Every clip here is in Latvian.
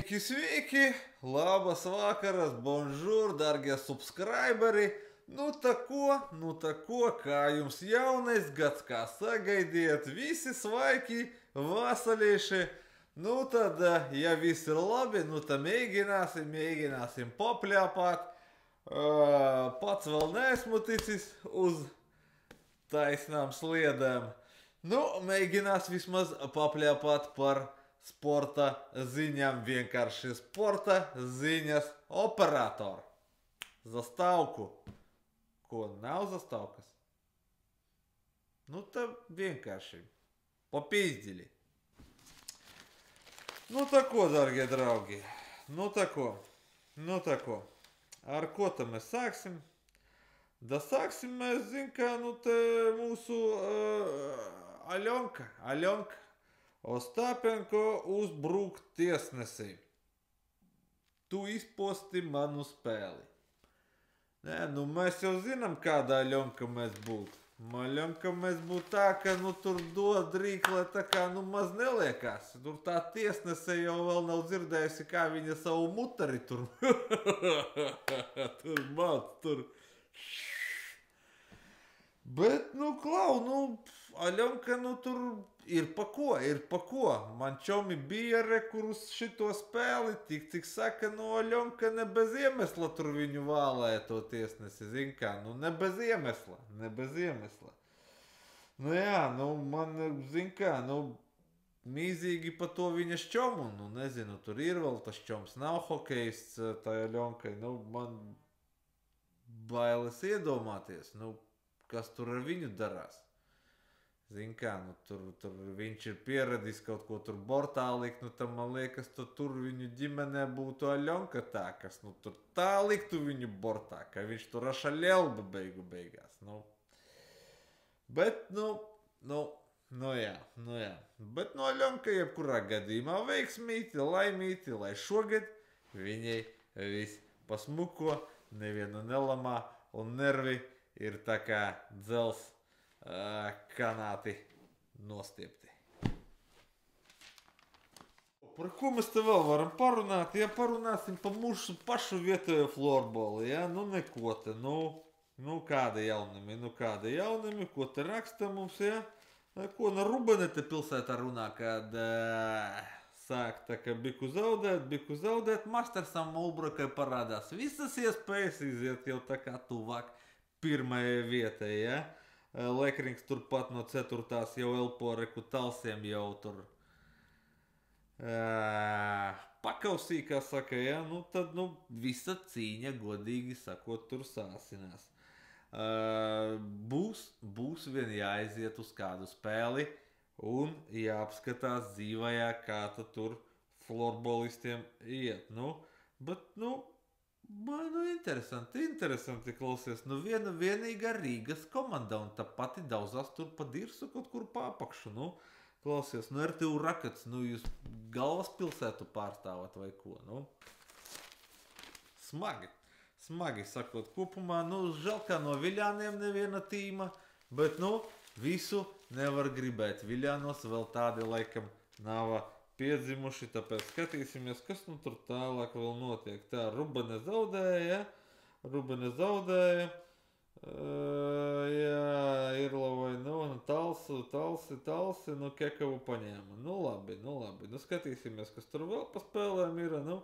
Sveiki, sveiki, labas vakaras, bonžūr, dargie subscriberi. Nu ta ko, kā jums jaunais gads, kā sagaidiet, visi svaiki, vasalīši. Nu tad, ja viss ir labi, nu tad mēģināsim papļāpāt. Pats vēl neesmu ticis uz taisnām sliedēm. Nu, mēģinās vismaz papļāpāt par sporta ziņām, vienkārši sporta ziņas operatoru. Zastavku. Ko, nav zastavkas? Nu, tad vienkārši papīzdili. Nu, tā ko, dargie draugi? Nu, tā ko? Ar ko tad mēs sāksim? Da sāksim mēs, zin kā, nu, te mūsu Aļonka. Ostapenko uzbrukt tiesnesī. Tu izposti manu spēli. Nē, nu mēs jau zinām, kādā Aļonka mēs būtu. Aļonka mēs būtu tā, ka nu tur dod rīklē tā kā nu maz neliekās. Tur tā tiesnese jau vēl nav dzirdējusi, kā viņa savu mutari tur. Tur māc, tur. Bet, nu, klau, nu, Aļonka, nu, tur ir pa ko. Man čomi bija kurus šito spēli, tik cik saka, nu, Aļonka ne bez iemesla tur viņu vālēja to tiesnesi, zin kā, nu, ne bez iemesla. Nu, jā, nu, man, zin kā, nu, mīzīgi pa to viņa šķomu, nu, nezinu, tur ir vēl tas šķoms, nav hokejists tā Aļonkai, nu, man bailes iedomāties, nu, kas tur ar viņu darās. Zin kā, nu tur viņš ir pieradis kaut ko tur bortā likt, nu tam man liekas, tur viņu ģimenē būtu Aļonka tā, kas nu tur tā liktu viņu bortā, ka viņš tur ašaļelba beigās, nu. Bet, nu jā. Bet no Aļonka jebkurā gadījumā veiksmīti, laimīti, lai šogad viņai viss pasmuko, nevienu nelamā un nervi ir tā kā dzels kanāti nostiepti. Par ko mēs te vēl varam parunāt? Ja parunāsim par mūsu pašu vietējo florbolu, ja? Nu neko te, nu kāda jaunumi, ko te raksta mums, ja? Ko no Rubenete pilsētā runā, kad sāk tā kā biku zaudēt, Mastersam Ulbrakai parādās visas iespējas iziet jau tā kā tuvāk pirmajai vietai, ja? Lekrings turpat no 4. jau elpo reku talsiem jau tur pakausī, kā saka, ja? Nu tad, nu, visa cīņa, godīgi sakot, tur sāsinās. Būs vien jāaiziet uz kādu spēli un jāapskatās dzīvajā, kā tur florbolistiem iet, nu, bet, nu, interesanti klausies. Nu, vienīgā Rīgas komanda, un tā pati daudzās tur pa dirsu kaut kur pāpakšu, nu, klausies, nu, RTU Rakats, nu, jūs galvaspilsētu pārstāvat vai ko, nu. Smagi sakot kopumā, nu, žēl kā no Viļāniem neviena tīma, bet, nu, visu nevar gribēt. Viļānos vēl tādi laikam nav piedzimuši, tāpēc skatīsimies, kas nu tur tālāk vēl notiek. Tā, Rubene zaudēja, jā, Irlavai, nu, talsi, nu, Kekavu paņēma. Nu, labi, nu, skatīsimies, kas tur vēl pa spēlēm ir, nu,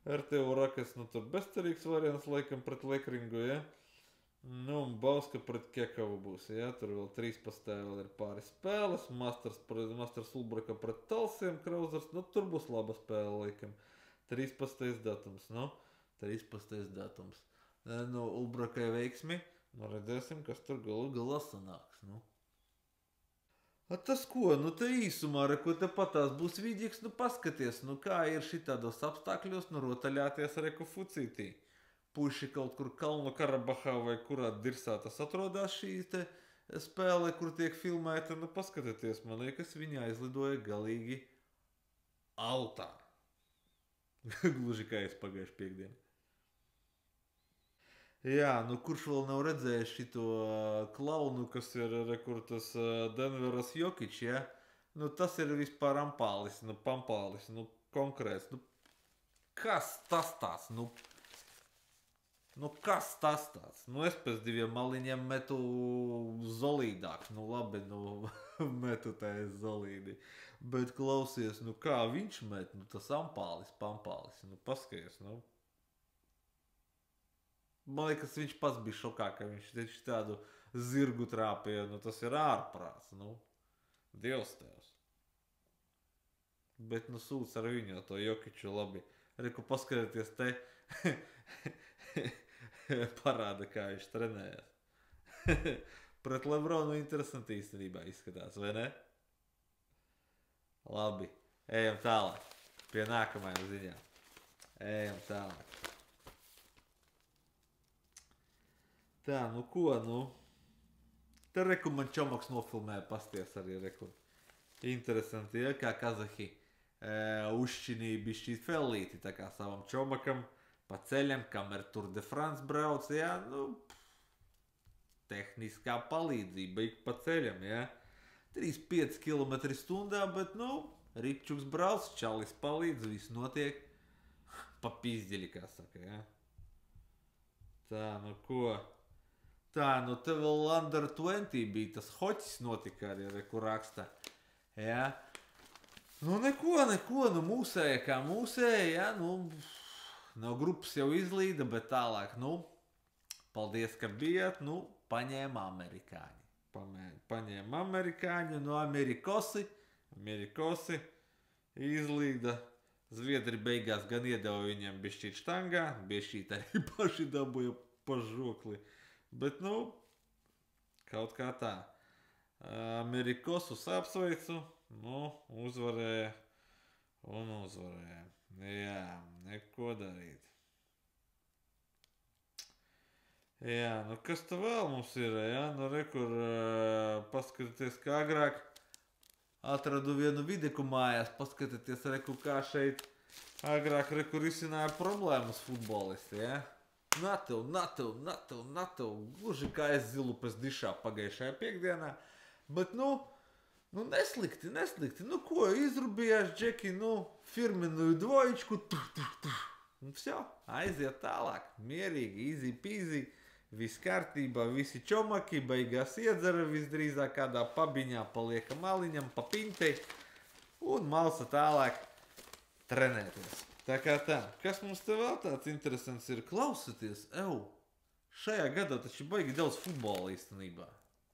RTU Rakas, nu, tur bezcerīgs variants, laikam, pret Lekringu, ja. Nu, Bauska pret Kekavu būs, ja, tur vēl 13. vēl ir pāris spēles, Masters Ulbraka pret Talsiem, Krauzers, nu, tur būs laba spēle, laikam, 13. datums, nu, 13. datums. Nu, Ulbrakai veiksmi, nu, redzēsim, kas tur galā sanāks, nu. A tas ko, nu, te īsumā, ko te patās būs vidīgs, nu, paskaties, nu, kā ir šitādos apstākļos, nu, rotaļāties reku fucītī. Puši kaut kur Kalnu Karabahā vai kurā dirsā tas atrodas šī te spēle, kur tiek filmēta, nu paskatieties, man liekas, viņi aizlidoja galīgi autā. Gluži kā es pagājuši piekdienu. Jā, nu kurš vēl nav redzējis šito klaunu, kas ir kur tas Denveras Jokič, ja? Nu tas ir vispār pampālis, nu konkrēts, nu kas tas tāds? Nu kas tas tāds? Nu es pēc 2 maliņiem metu zolīdāk. Nu labi, nu metu tā zolīdi. Bet klausies, nu kā viņš met? Nu tas pampālis. Nu paskaties, nu. Man liekas, viņš pats bija šokā, ka viņš tādu zirgu trāpīja. Nu tas ir ārprāts, nu. Dievs tevs. Bet nu sūds ar viņu to Jokiču labi. Reku paskatieties te. Parāda, kā viņš trenējas. Pret Lebronu interesanti īstenībā izskatās, vai ne? Labi, ejam tālāk. Pie nākamajām ziņām. Ejam tālāk. Tā, nu ko, nu? Te reku man čomaks nofilmēja, pasties arī reku. Interesanti, ja, kā kazahi uzšķinīja bišķīt fellīti, tā kā savam čomakam pa ceļam, kamēr Tour de France brauc, ja, nu, tehniskā palīdzība ik pa ceļam, ja. 3-5 km/h, bet, nu, Ripčuks brauc, čalis palīdz, viss notiek pa pizdeļi, kā saka, ja. Tā, nu ko? Tā, nu te vēl Under 20 bija, tas hoķis notika arī, kur raksta, ja. Nu neko, nu mūsēja kā mūsēja, ja, nu, no grupas jau izlīda, bet tālāk, nu, paldies, ka bijāt, nu, paņēma amerikāņi. Paņēma amerikāņi, no Amerikosi izlīda. Zviedri beigās gan iedeva viņiem bišķīt štangā, bišķīt arī paši dabūja pa žokli. Bet, nu, kaut kā tā. Amerikosus apsveicu, nu, uzvarēja. Jā, neko darīt. Jā, nu kas tu vēl mums ir, jā? Nu, rekur, paskatieties, kā agrāk atradu vienu videku mājās, paskatieties, rekur, kā šeit agrāk, rekur, risināja problēmas futbolisti, jā? Natu, gluži kā es zilupes dišā pagājušajā piekdienā, bet, nu, neslikti, nu, ko, izrubījās džeki, nu, firminu dvojičku, un vsjo, aiziet tālāk, mierīgi, easy peasy. Viss kārtībā, visi čomaki, beigās iedzera, visdrīzāk kādā pabiņā palieka maliņam, pa pintei un malsa tālāk trenēties. Tā kā tā, kas mums te vēl tāds interesants ir? Klausieties, šajā gadā taču baigi daudz futbola īstenībā.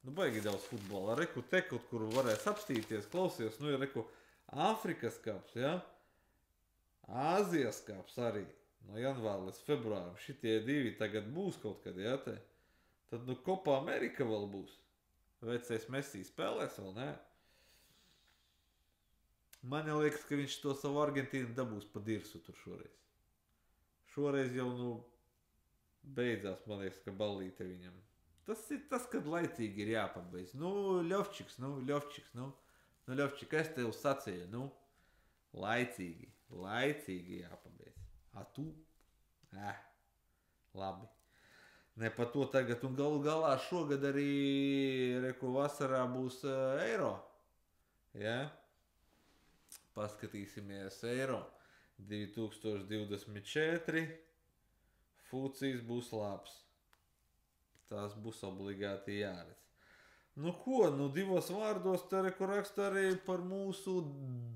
Nu, baigi daudz futbola. Reku te kaut kur varēs apstīties, klausies, nu ir reku Āfrikas kaps, ja? Āzijas kaps arī. No janvāra līdz februāram šitie 2 tagad būs kaut kad, jā, te. Tad, nu, Copa Amerika vēl būs. Vecais Messi spēlēs vēl, ne? Man liekas, ka viņš to savu Argentīnu dabūs pa dirsu tur šoreiz. Šoreiz jau, nu, beidzās, man liekas, ka ballīte viņam. Tas ir tas, kad laicīgi ir jāpabeidz. Nu, Ļovčiks, es tev sacīju, nu, laicīgi jāpabeidz. A tu? Labi. Ne pa to tagad, un galu galā šogad arī, reku, vasarā būs eiro. Ja? Paskatīsimies eiro. 2024. Fucijas būs labs. Tās būs obligāti jāredz. Nu ko, nu 2 vārdos te reku raksta arī par mūsu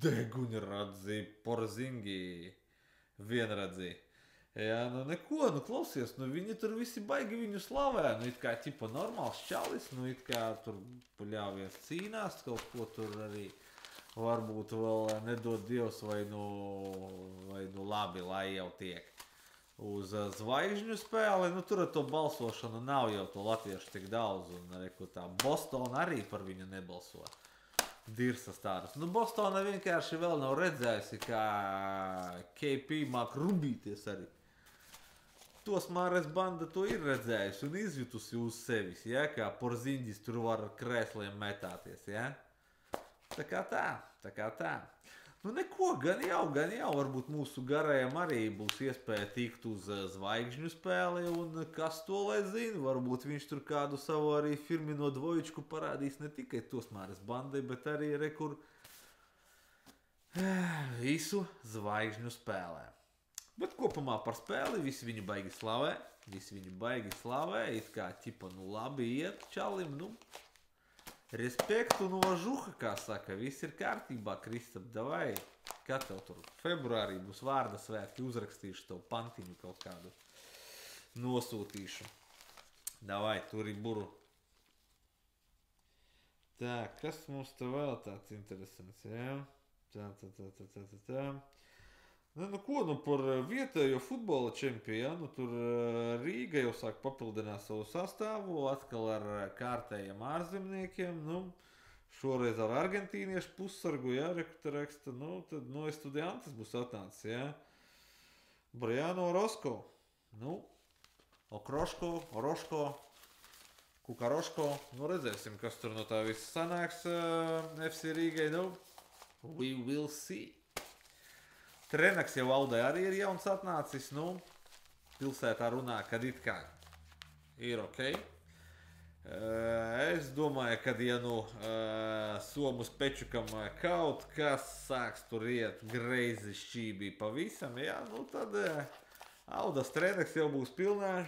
deguņradzi Porzingi. Vienradzī. Jā, nu neko, nu klausies, nu viņi tur visi baigi viņu slavē, nu it kā ķipa normāls čalis, nu it kā tur paļāvies cīnās, kaut ko tur arī varbūt vēl nedod Dievs vai nu labi, lai jau tiek uz zvaigžņu spēli, nu tur ar to balsošanu nav jau to latviešu tik daudz, un reku tā Bostona arī par viņu nebalso. Dirsas tādas. Nu, Bostona vienkārši vēl nav redzējusi, kā KP māk rubīties arī. Tos Māres banda to ir redzējusi un izjutusi uz sevis, ja, kā Porziņģis tur var ar krēsliem metāties, ja. Tā kā tā. Nu neko, gan jau, varbūt mūsu garajam arī būs iespēja tikt uz zvaigžņu spēli, un kas to lai zina, varbūt viņš tur kādu savu arī firmino dvojičku parādīs ne tikai Tosmāres bandai, bet arī rekur visu zvaigžņu spēlē. Bet kopumā par spēli visi viņu baigi slavē. It kā ķipa, nu labi iet čalim, nu. Respektu no žuha, kā saka. Viss ir kārtībā, Kristap, davai. Kā tev tur februārī būs vārda svētki, uzrakstīšu tev pantiņu kaut kādu. Nosūtīšu. Davai, turi buru. Tā, kas mums te vēl tāds interesants, jā? Tā. Nu ko, nu par vietējo futbola čempionu, tur Rīga jau sāk papildināt savu sastāvu, atkal ar kārtējiem ārzemniekiem, nu, šoreiz ar argentīniešu pussargu, jā, rekta, nu, tad no Estudiantes būs atnācis, jā. Briano Rosko, nu, Roško, Kukaroško, nu redzēsim, kas tur no tā viss sanāks FC Rīgai, nu, we will see. Trenaks jau Audai arī ir jauns atnācis, nu, pilsētā runā, kad it kā ir ok. Es domāju, kad ja nu Somus Pečukam kaut kas sāks tur iet greizi šķībī pavisam, jā, nu tad Audas Trenaks jau būs pilnā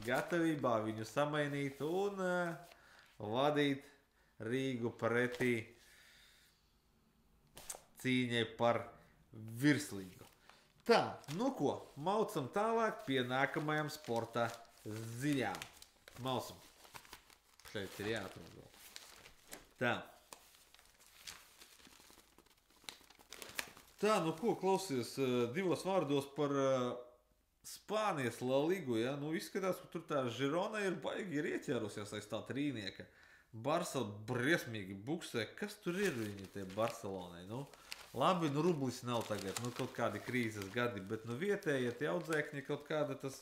gatavībā viņu samainīt un vadīt Rīgu pretī cīņai par virslīgu. Tā, nu ko, maucam tālāk pie nākamajām sporta ziņām. Maucam. Šeit ir jāatrod vēl. Tā. Tā, nu ko, klausies divos vārdos par Spānijas La Ligu, ja? Nu izskatās, ka tur tā Žirona ir baigi ieķērusies aiz tā trīnieka. Barsa briesmīgi buksē. Kas tur ir viņi tie Barcelonai? Nu, labi, nu rublis nav tagad, nu kaut kādi krīzes gadi, bet nu vietējie tie audzēkņi kaut kāda tas,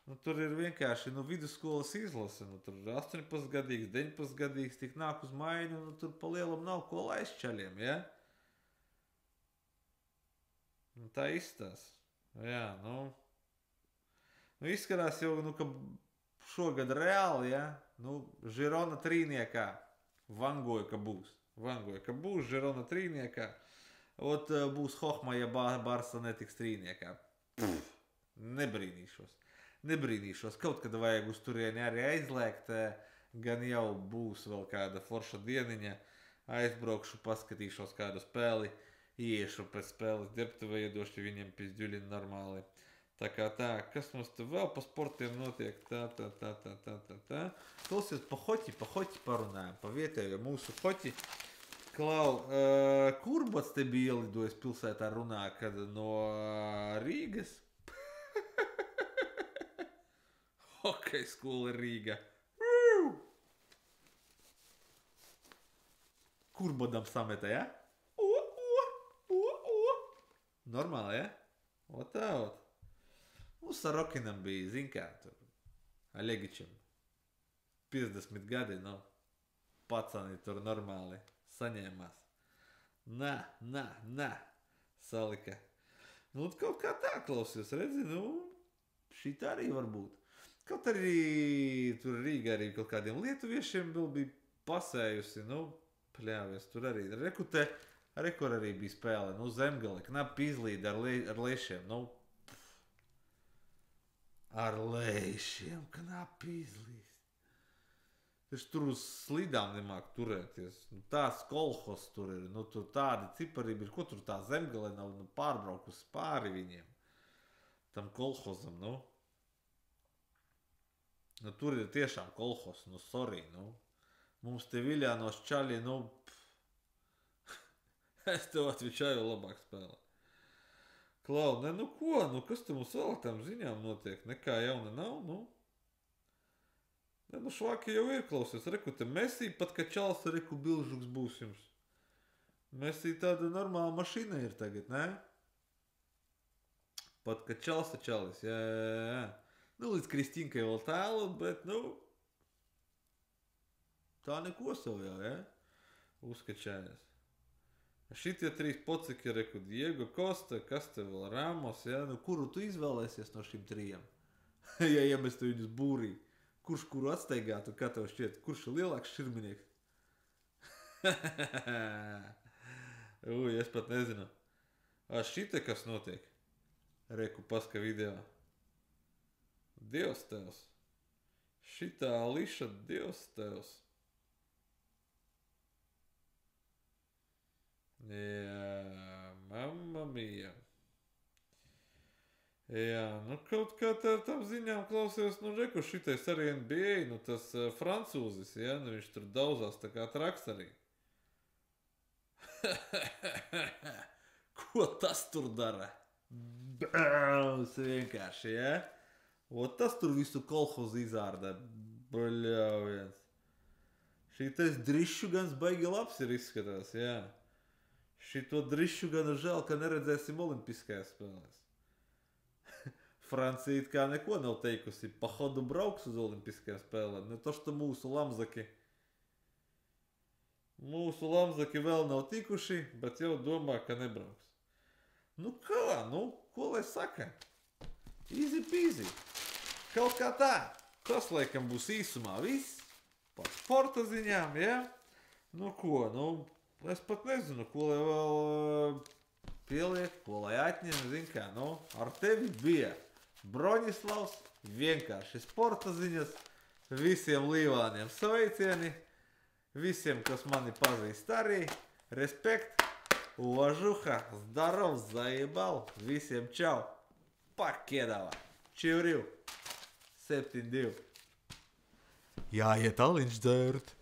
nu tur ir vienkārši, nu vidusskolas izlase, nu tur 18 gadīgs, 19 gadīgs, tik nāk uz maiņu, nu tur pa lielam nav ko laist čaļiem, ja? Nu tā izstās. Jā, nu izskatās jau, nu, ka šogad reāli, ja, nu, Žirona trīniekā vangoja, ka būs Žirona trīniekā, ot būs Hohma, ja Barsa netiks trīniekā. Nebrīnīšos, kaut kad vajag uz turieni arī aizlēkt, gan jau būs vēl kāda forša dieniņa, aizbraukšu, paskatīšos kādu spēli, iešu pēc spēles ģerbtuvē, iedošu viņiem pizģuļi normāli. Tā kā tā, kas mums te vēl pa sportiem notiek, tā. Klausies, pa hoķi parunājam, pa vietējo mūsu hoķi. Klau, Kurbats te bija ielidojis pilsētā runā, kad no Rīgas? Hokej skola Rīga. Kurbadam sameta, ja? Normāli, ja? Ot. Mums ar Rokinam bija, zin kā, tur, Alegičam, 50 gadi, nu, pacani tur normāli saņēmās. Nā, salika. Nu, kaut kā tā klausies, redzi, nu, šitā arī var būt. Kaut arī tur Rīgā arī kaut kādiem lietuviešiem vēl bija pasējusi, nu, pļāvies, tur arī, rekur arī bija spēle, nu, Zemgale, knapi izlīd ar lešiem, nu, ar lēšiem knapi izlīst. Taču tur uz slidām nemāk turēties. Nu, tās kolhos tur ir. Nu, tur tādi cipari ir. Ko tur tā Zemgale nav pārbraukusi pāri viņiem? Tam kolhozam, nu. Nu, tur ir tiešām kolhos. Nu, sorry, nu. Mums te Viļānos čaļi, nu. Es tev atvičāju labāk spēlē. Klau, ne, nu ko, nu kas te mums vēl tam ziņām notiek? Nekā jauna nav, nu. Ne, nu švaki jau ir, klausies, reku te Messi, pat ka čals, reku bilžuks būs jums. Messi tāda normāla mašīna ir tagad, ne? Pat ka čals, čalis, jā. Nu, līdz Kristīnkai vēl tālu, bet, nu, tā neko savu jau, jā? Uzskačājas. Šitie trīs pociki, reku, Diego Costa, kas te vēl, Ramos, ja? Nu, kuru tu izvēlēsies no šim trijiem? Ja iemestu viņus būrī. Kurš kuru atsteigātu, kā tev šķiet? Kurš ir lielāks širminieks? Es pat nezinu. Šite kas notiek? Reku paska video. Dievs tevs. Šitā liša, Dievs tevs. Jā, mamma mia. Jā, nu kaut kā tam ziņām klausījos, nu reku šitais arī NBA, nu tas francūzis, ja, nu viņš tur daudzās tā kā traks arī. Ko tas tur dara? Bāus vienkārši, ja? O tas tur visu kolhozu izārda. Bļaujiens. Šitais drišu gans baigi labs ir izskatās, jā. Šito drišu ganu žēl, ka neredzēsim olimpiskajās spēlēs. Francija it kā neko nav teikusi. Pa hodu brauks uz olimpiskajām spēlēm. Ne to, što mūsu lamzaki. Mūsu lamzaki vēl nav tikuši, bet jau domā, ka nebrauks. Nu kā, nu, ko lai saka? Easy peasy. Kaut kā tā. Tas, laikam, būs īsumā viss. Par sporta ziņām, ja? Nu ko, nu, es pat nezinu, ko lai vēl pieliek, ko lai atņem, zin kā, nu, ar tevi bija Broņislavs, vienkārši sporta ziņas, visiem līvāniem sveicieni, visiem, kas mani pazīst arī, respekt, uvažuha, zdarov, zaibal, visiem čau, pakēdavā, čivriv, 7-2. Jāiet aliņš dzert.